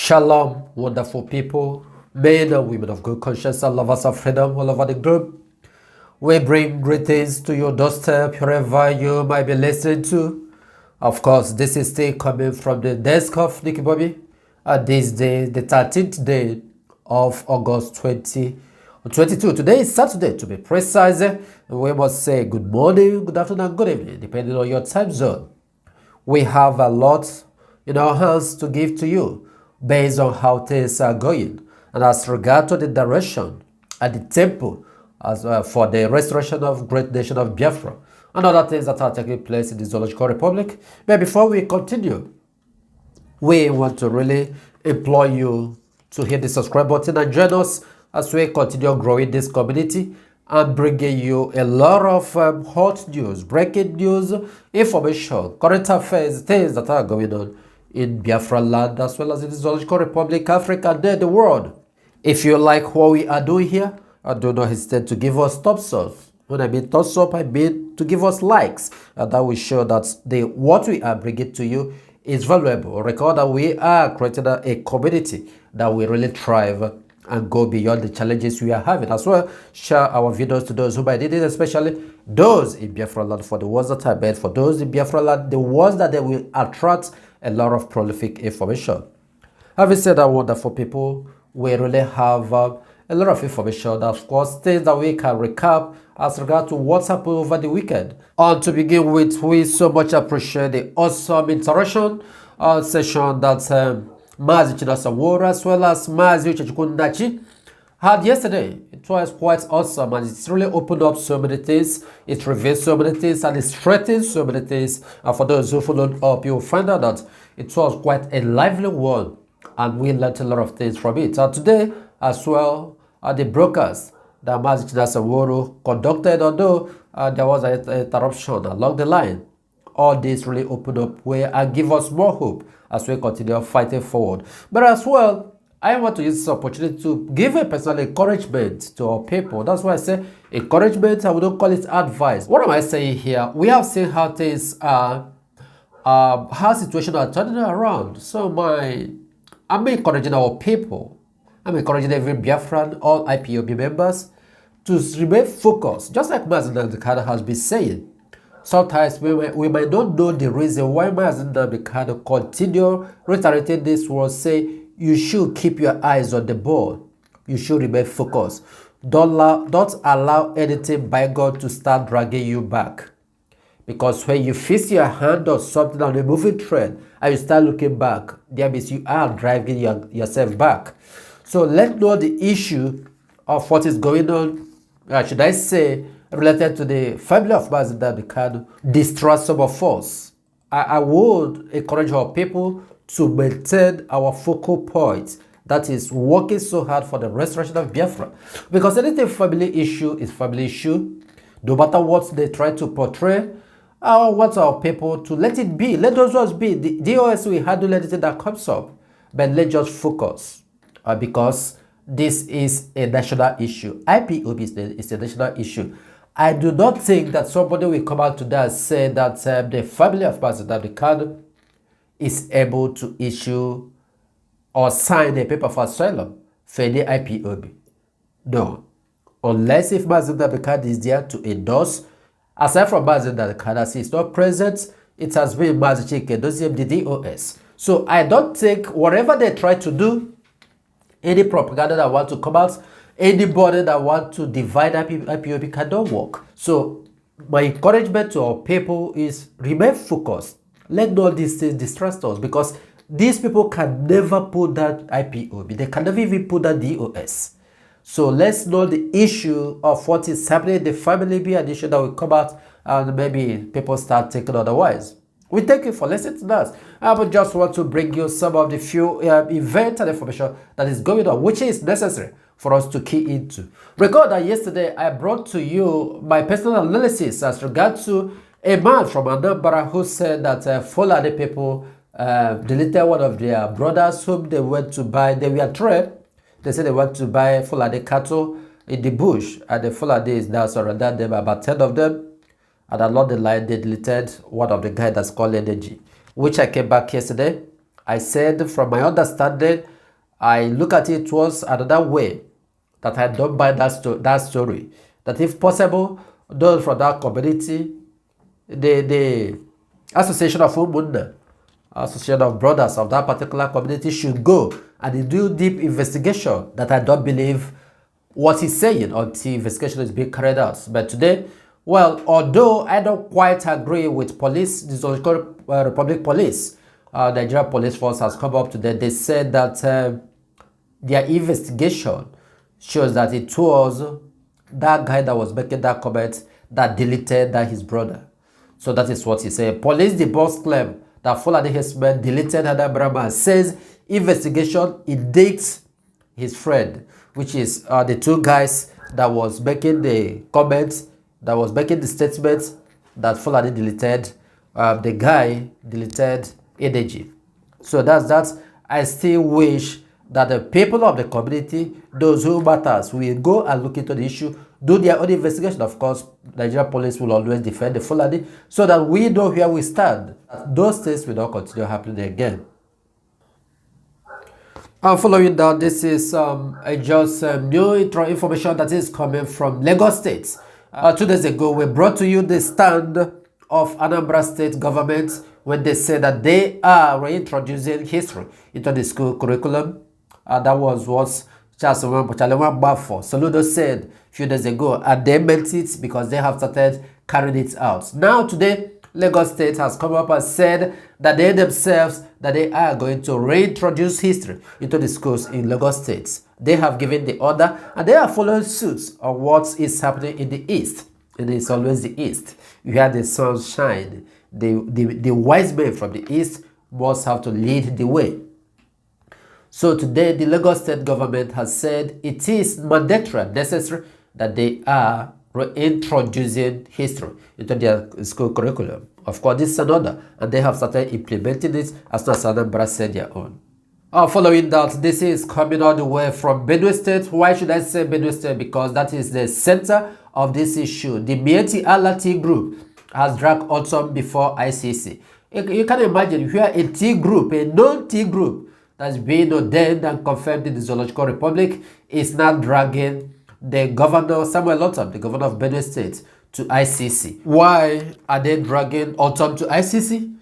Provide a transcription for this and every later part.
Shalom, wonderful people, men and women of good conscience and lovers of freedom all over the globe. We bring greetings to your doorstep wherever you might be listening to. Of course, this is still coming from the desk of Nicky Bobby. This day, the 13th day of August 2022. Today is Saturday, to be precise. We must say good morning, good afternoon, good evening, depending on your time zone. We have a lot in our hands to give to you based on how things are going. And as regard to the direction and the tempo for the restoration of great nation of Biafra and other things that are taking place in the Zoological Republic. But before we continue, we want to really implore you to hit the subscribe button and join us as we continue growing this community and bringing you a lot of hot news, breaking news, information, current affairs, things that are going on in Biafra land as well as in the Zoological Republic, Africa, and the world. If you like what we are doing here, do not hesitate to give us thumbs up. When I mean thumbs up, I mean to give us likes, and that will show that what we are bringing to you is valuable. Record that we are creating a community that will really thrive and go beyond the challenges we are having. As well, share our videos to those who might need it, especially those in Biafra land, for the ones that are bad, for those in Biafra land, the ones that they will attract a lot of prolific information. Having said that, wonderful people, we really have a lot of information, of course, things that we can recap as regard to what's happened over the weekend. And to begin with, we so much appreciate the awesome interaction session that Mazi Chinasawora as well as Mazi Chichikundachi had yesterday. It was quite awesome, and it's really opened up so many things, it revealed so many things, and it strengthened so many things. And for those who followed up, you'll find out that it was quite a lively one, and we learned a lot of things from it. And today as well, the brokers that Mazi Chinasawora conducted, although there was an interruption along the line, all this really opened up where and give us more hope as we continue fighting forward. But as well, I want to use this opportunity to give a personal encouragement to our people. That's why I say encouragement. I wouldn't call it advice. What am I saying here? We have seen how things are, how situations are turning around. So I'm encouraging our people. I'm encouraging every Biafran, all IPOB members, to remain focused. Just like Mazi Nnamdi has been saying. Sometimes we might not know the reason why Mazi Nnamdi continue reiterating this word, say, you should keep your eyes on the ball. You should remain focused. Don't allow anything by God to start dragging you back. Because when you fix your hand on something on a moving trend and you start looking back, that means you are driving yourself back. So let's know the issue of what is going on, should I say, related to the family of Mazi Nnamdi distrust some of us. I would encourage our people to maintain our focal point, that is working so hard for the restoration of Biafra. Because anything family issue is family issue, no matter what they try to portray. I want our people to let it be. Let those ones be. The DOS will handle anything that comes up, but let's just focus because this is a national issue. IPOB is a national issue. I do not think that somebody will come out today and say that the family of Mazi Nnamdi is able to issue or sign a paper for asylum for any IPOB. No. Unless if Mazi Nnamdi is there to endorse. Aside from Mazi Nnamdi, as he is not present, it has been Mazi Chike, the DOS. So I don't think whatever they try to do, any propaganda that want to come out, anybody that want to divide IPOB cannot work. So my encouragement to our people is remain focused. Let not these things distress us, because these people can never put that IPOB. They can never even put that DOS. So let's know the issue of what is happening in the family be an issue that will come out and maybe people start thinking otherwise. We thank you for listening to us. I would just want to bring you some of the few events and information that is going on, which is necessary for us to key into. Recall that yesterday I brought to you my personal analysis as regards to a man from Anambra who said that F00lani people deleted one of their brothers whom they went to buy. They were trained. They said they went to buy F00lani cattle in the bush, and the F00lani is now surrounded them, about 10 of them. And along the line, they deleted one of the guys that's called Energy, which I came back yesterday. I said, from my understanding, I look at it was another way that I don't buy that story. That if possible, those from that community, the Association of Women, Association of Brothers of that particular community should go and do deep investigation. That I don't believe what he's saying until investigation is being carried out. But today, well, although I don't quite agree with police, the Zoological Republic Police, Nigeria Police Force has come up today. They said that their investigation shows that it was that guy that was making that comment that deleted that his brother. So that is what he said. Police debunks claim that F00lani herdsmen deleted Adam Brahma. Says investigation indicts his friend, which is the two guys that was making the comments, that was making the statements that F00lani deleted. The guy deleted energy. So that's that. I still wish that the people of the community, those who matters, will go and look into the issue, do their own investigation. Of course, Nigeria police will always defend the F00lani so that we know where we stand. Those things will not continue happening again. Following that, this is just new information that is coming from Lagos State. 2 days ago, we brought to you the stand of Anambra State government when they say that they are reintroducing history into the school curriculum. That was what Charles Bafo Soludo said a few days ago, and they meant it because they have started carrying it out. Now today, Lagos State has come up and said that they themselves, that they are going to reintroduce history into the schools in Lagos State. They have given the order and they are following suit on what is happening in the East. And it's always the East. You hear the sun shine. The wise men from the East must have to lead the way. So today, the Lagos State government has said it is mandatory and necessary that they are reintroducing history into their school curriculum. Of course, this is another, and they have started implementing it as Anambra said their own. Following that, this is coming all the way from Benue State. Why should I say Benue State? Because that is the center of this issue. The Miyetti T.Group has dragged autumn before ICC. You can imagine if you are a T.Group, a non-T.Group that's being ordained and confirmed in the Zoological Republic, is now dragging the governor, Samuel Autumn, the governor of Benue State, to ICC. Why are they dragging Autumn to ICC?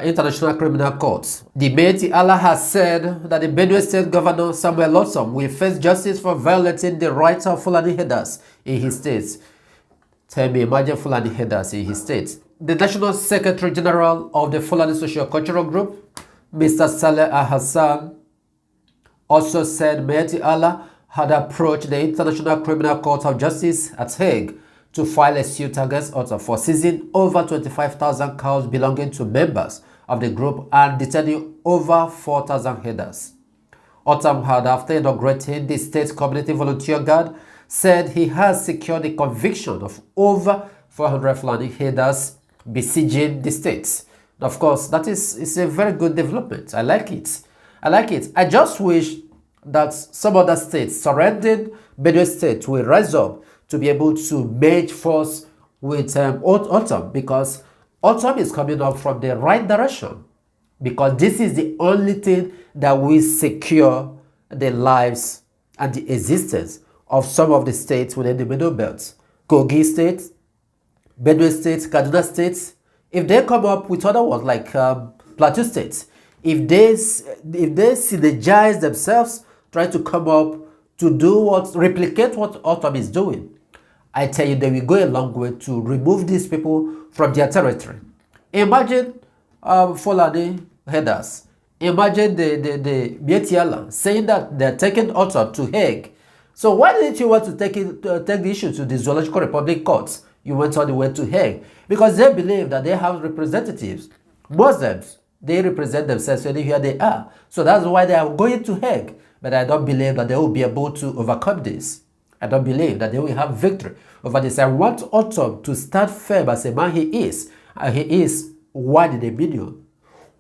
International Criminal Court. The Miyetti has said that the Benue State Governor Samuel Autumn will face justice for violating the rights of F00lani herders in his state. Tell me, imagine F00lani herders in his state. The National Secretary General of the F00lani Socio-Cultural Group, Mr. Saleh Hassan, also said Miyetti had approached the International Criminal Court of Justice at Hague to file a suit against Autumn for seizing over 25,000 cows belonging to members of the group and detaining over 4,000 herders. Autumn had, after inaugurating the State Community Volunteer Guard, said he has secured the conviction of over 400 F00lani herders besieging the state. Of course, that is a very good development. I like it. I just wish that some other states surrounding Benue State will rise up to be able to merge force with Autumn, because Autumn is coming up from the right direction, because this is the only thing that will secure the lives and the existence of some of the states within the Middle Belt. Kogi State, Benue State, Kaduna State, if they come up with other ones like Plateau State, if they synergize themselves, try to come up to replicate what Autumn is doing, I tell you, they will go a long way to remove these people from their territory. Imagine F00lani herders. Imagine the Miyetti saying that they're taking Autumn to Hague. So why didn't you want to take the issue to the Zoological Republic courts? You went all the way to Hague because they believe that they have representatives. Muslims, they represent themselves anywhere they are. So that's why they are going to Hague. But I don't believe that they will be able to overcome this. I don't believe that they will have victory over this. I want Autumn to stand firm as a man he is. And he is one in a million.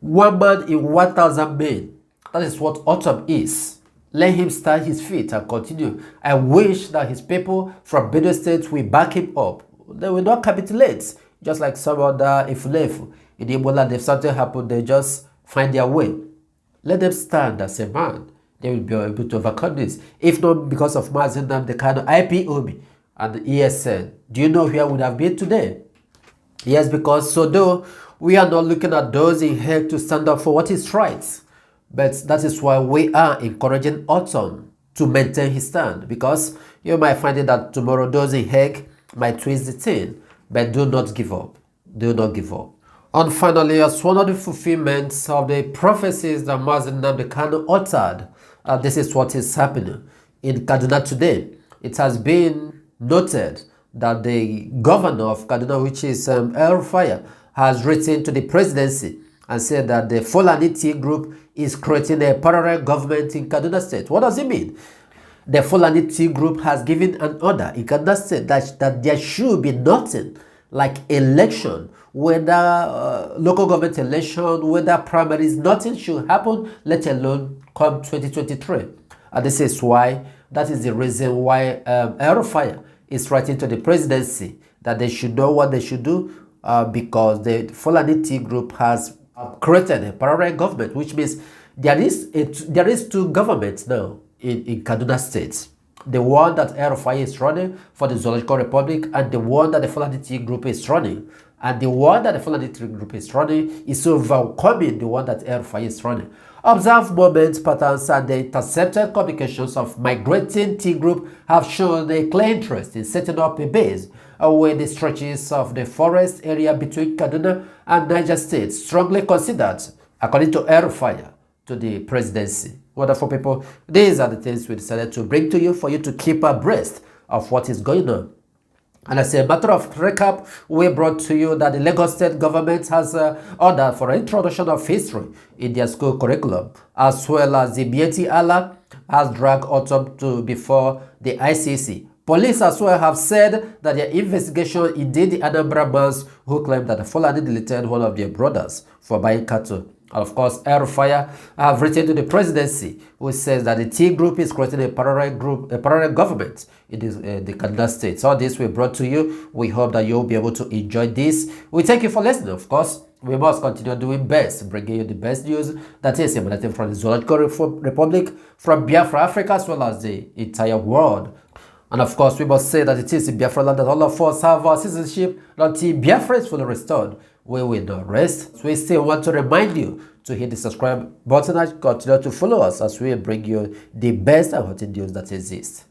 One man in 1,000 men. That is what Autumn is. Let him stand his feet and continue. I wish that his people from Benue State will back him up. They will not capitulate. Just like some other Ifulefu. In Ebola, if something happened, they just find their way. Let them stand as a man. they will be able to overcome this. If not because of Mazi Nnamdi Kanu, IPOB, and the ESN, do you know where we would have been today? Yes, because so though we are not looking at those in Hague to stand up for what is right, but that is why we are encouraging Autumn to maintain his stand, because you might find it that tomorrow those in Hague might twist the thing, but do not give up. Do not give up. And finally, as one of the fulfillments of the prophecies that Mazi Nnamdi Kanu uttered, this is what is happening in Kaduna today. It has been noted that the governor of Kaduna, which is F00lani, has written to the presidency and said that the F00lani T.Group is creating a parallel government in Kaduna State. What does it mean? The F00lani T.Group has given an order in Kaduna State that there should be nothing like election, whether local government election, whether primaries, nothing should happen, let alone come 2023. And this is why, that is the reason why F00lani is writing to the presidency that they should know what they should do, because the F00lani T.Group has created a parallel government, which means there is two governments now in Kaduna State. The one that F00lani is running for the Zoological Republic, and the one that the F00lani T.Group is running. And the one that the F00lani T.Group is running is overcoming the one that F00lani is running. Observed moments, patterns, and the intercepted communications of migrating T.Group have shown a clear interest in setting up a base where the stretches of the forest area between Kaduna and Niger State strongly considered, according to F00lani, to the presidency. Wonderful people, these are the things we decided to bring to you for you to keep abreast of what is going on. And as a matter of recap, we brought to you that the Lagos State government has ordered for introduction of history in their school curriculum, as well as the Miyetti Allah has dragged Autumn to before the ICC. Police as well have said that their investigation indeed the Anambra mans who claimed that the F00lani deleted one of their brothers for buying cattle. And of course, F00lani have written to the presidency, which says that the T.Group is creating a parallel government in the Kaduna State. So this we brought to you. We hope that you'll be able to enjoy this. We thank you for listening. Of course, we must continue doing best, bringing you the best news that is emanating from the Zoological Republic, from Biafra, Africa, as well as the entire world. And of course, we must say that it is in Biafra land that all of us have our citizenship until Biafra is fully restored. We will not rest. So we still want to remind you to hit the subscribe button and continue to follow us as we bring you the best and hot news that exists.